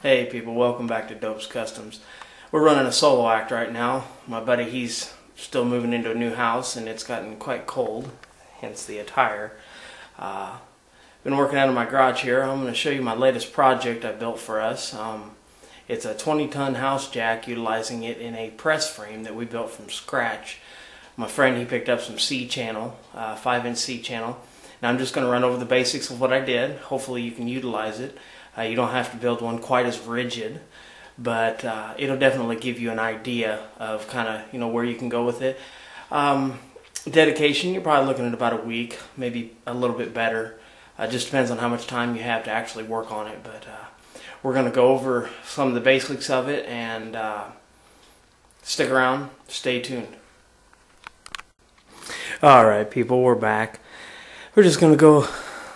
Hey people, welcome back to Dopes Customs. We're running a solo act right now. My buddy, he's still moving into a new house and it's gotten quite cold, hence the attire. Been working out of my garage here. I'm going to show you my latest project I built for us. It's a 20-ton house jack, utilizing it in a press frame that we built from scratch. My friend, he picked up some C-channel, 5-inch C-channel. Now I'm just going to run over the basics of what I did. Hopefully you can utilize it. You don't have to build one quite as rigid, but it'll definitely give you an idea of kind of where you can go with it. Dedication, you're probably looking at about a week, maybe a little bit better. Just depends on how much time you have to actually work on it. But we're going to go over some of the basics of it, and stick around, stay tuned. Alright people, we're back. We're just going to go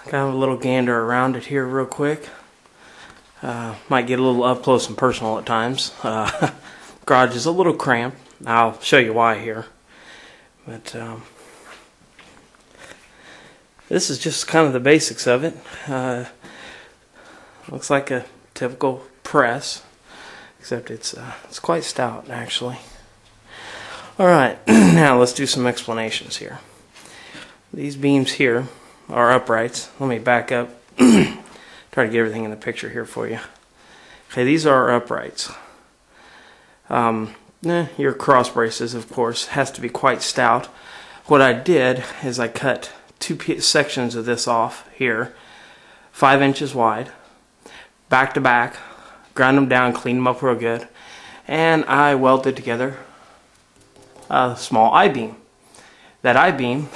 kind of a little gander around it here real quick. Might get a little up close and personal at times. Garage is a little cramped. I'll show you why here. But this is just kind of the basics of it. Looks like a typical press, except it's quite stout actually. Alright, now let's do some explanations here. These beams here are uprights. Let me back up. Try to get everything in the picture here for you. Okay, these are uprights. Your cross braces, of course, has to be quite stout. What I did is I cut two sections of this off here, 5 inches wide, back to back, ground them down, cleaned them up real good, and I welded together a small I-beam. That I-beam,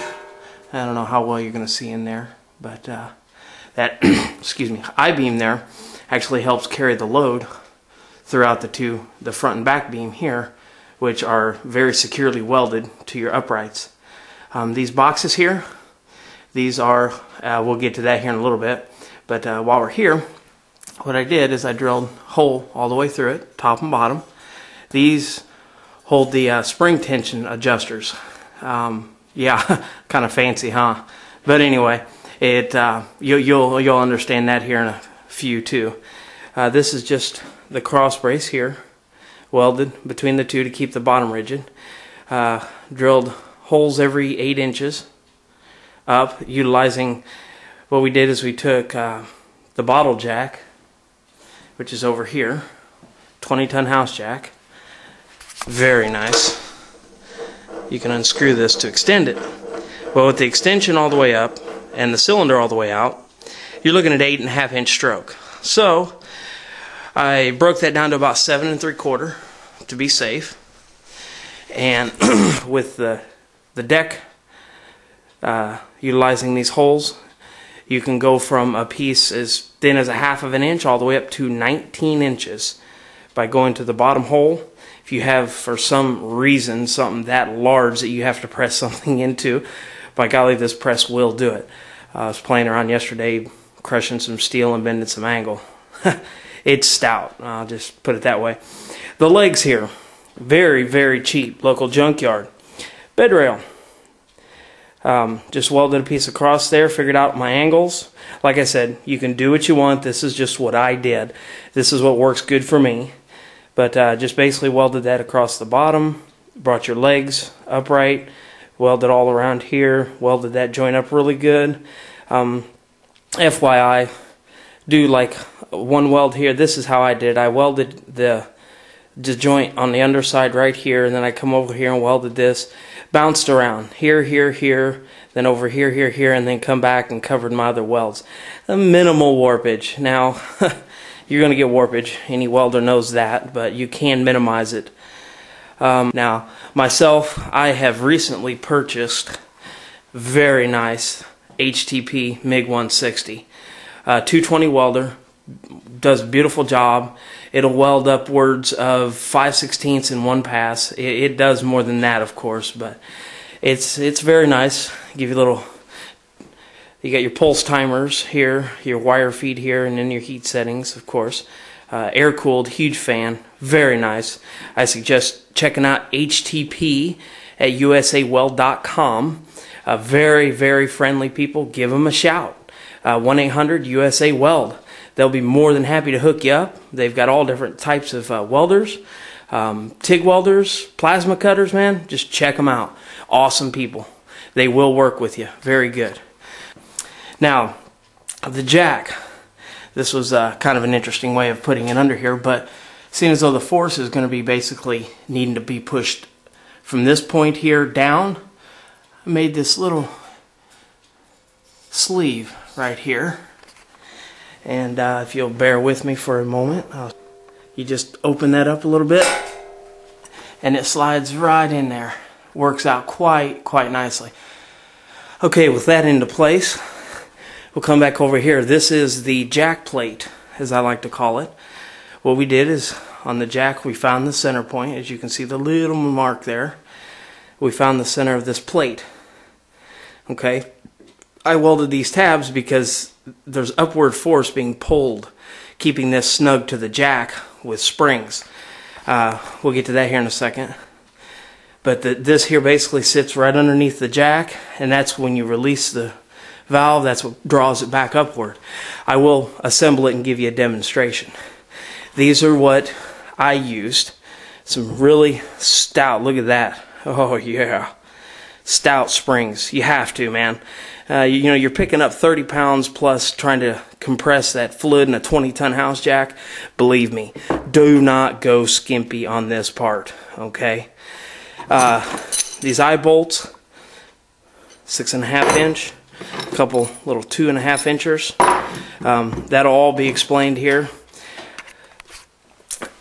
I don't know how well you're going to see in there, but that excuse me, I-beam there actually helps carry the load throughout the front and back beam here, which are very securely welded to your uprights. These boxes here, these are, we'll get to that here in a little bit, but while we're here, what I did is I drilled a hole all the way through it, top and bottom. These hold the spring tension adjusters. Yeah, kind of fancy, huh? But anyway, you'll understand that here in a few too. This is just the cross brace here, welded between the two to keep the bottom rigid. Drilled holes every 8 inches up, utilizing what we did is we took the bottle jack, which is over here, 20-ton house jack. Very nice. You can unscrew this to extend it. Well, with the extension all the way up and the cylinder all the way out, you're looking at 8.5-inch stroke. So I broke that down to about 7 3/4 to be safe. And with the deck utilizing these holes, you can go from a piece as thin as 1/2 inch all the way up to 19 inches by going to the bottom hole. If you have, for some reason, something that large that you have to press something into, by golly, this press will do it. I was playing around yesterday, crushing some steel and bending some angle. It's stout, I'll just put it that way. The legs here, very, very cheap, local junkyard. Bed rail. Just welded a piece across there, figured out my angles. Like I said, you can do what you want. This is just what I did. This is what works good for me. But just basically welded that across the bottom, brought your legs upright, welded all around here, welded that joint up really good. FYI, do like one weld here. This is how I did. I welded the joint on the underside right here, and then I come over here and welded this, bounced around here, here, here, then over here, here, here, and then come back and covered my other welds. A minimal warpage. Now, you're going to get warpage. Any welder knows that, but you can minimize it. Now, myself, I have recently purchased very nice HTP MiG 160. 220 welder, does a beautiful job. It'll weld upwards of 5/16 in one pass. It does more than that, of course, but it's very nice. Give you a little. You got your pulse timers here, your wire feed here, and then your heat settings, of course. Air cooled, huge fan, very nice. I suggest checking out HTP at usaweld.com. Very, very friendly people. Give them a shout. 1-800-USA-WELD. They'll be more than happy to hook you up. They've got all different types of welders, TIG welders, plasma cutters, man. Just check them out. Awesome people. They will work with you. Very good. Now, the jack. This was kind of an interesting way of putting it under here, but seeing as though the force is going to be basically needing to be pushed from this point here down, I made this little sleeve right here. And if you'll bear with me for a moment, you just open that up a little bit and it slides right in there. Works out quite nicely. Okay, with that into place, we'll come back over here. This is the jack plate, as I like to call it. What we did is, on the jack, we found the center point. As you can see the little mark there. We found the center of this plate. Okay, I welded these tabs because there's upward force being pulled, keeping this snug to the jack with springs. We'll get to that here in a second. But this here basically sits right underneath the jack, and that's when you release the valve, that's what draws it back upward. I will assemble it and give you a demonstration. These are what I used. Some really stout, look at that. Oh yeah. Stout springs. You have to, man. You know, you're picking up 30 pounds plus trying to compress that fluid in a 20-ton house jack. Believe me, do not go skimpy on this part, okay? These eye bolts, 6.5 inch, a couple little 2.5 inchers. That'll all be explained here.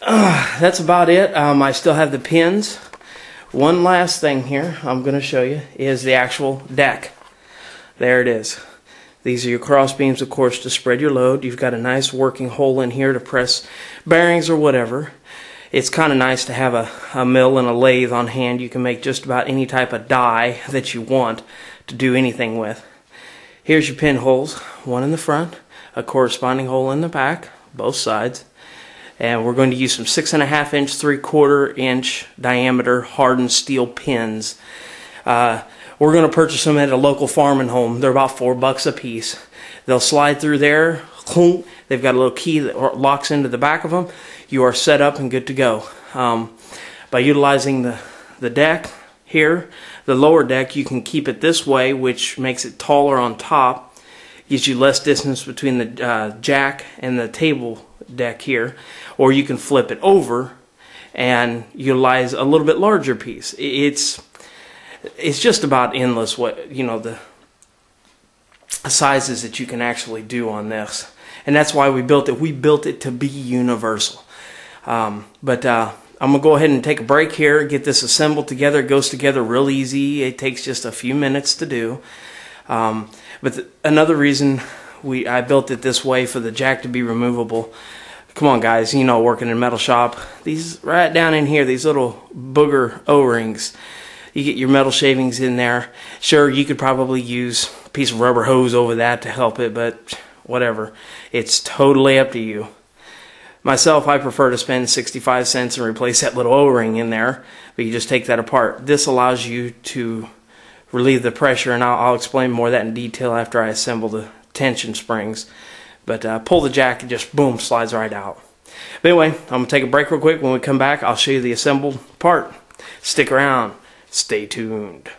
That's about it. I still have the pins. One last thing here I'm going to show you is the actual deck. There it is. These are your cross beams, of course, to spread your load. You've got a nice working hole in here to press bearings or whatever. It's kind of nice to have a mill and a lathe on hand. You can make just about any type of die that you want to do anything with. Here's your pinholes, one in the front, a corresponding hole in the back, both sides. And we're going to use some 6.5 inch, 3/4 inch diameter hardened steel pins. We're going to purchase them at a local farm and home. They're about $4 a piece. They'll slide through there. They've got a little key that locks into the back of them. You are set up and good to go. By utilizing the deck here, the lower deck, you can keep it this way, which makes it taller on top. Gives you less distance between the jack and the table deck here. Or you can flip it over and utilize a little bit larger piece. It's just about endless what, you know, the sizes that you can actually do on this. And that's why we built it. We built it to be universal. I'm going to go ahead and take a break here, get this assembled together. It goes together real easy. It takes just a few minutes to do. Another reason I built it this way, for the jack to be removable. Come on, guys, you know, working in a metal shop, these right down in here, these little booger O-rings, you get your metal shavings in there. Sure, you could probably use a piece of rubber hose over that to help it, but whatever. It's totally up to you. Myself, I prefer to spend 65 cents and replace that little O-ring in there, but you just take that apart. This allows you to relieve the pressure, and I'll explain more of that in detail after I assemble the tension springs. But pull the jack and just boom, slides right out. But anyway, I'm going to take a break real quick. When we come back, I'll show you the assembled part. Stick around. Stay tuned.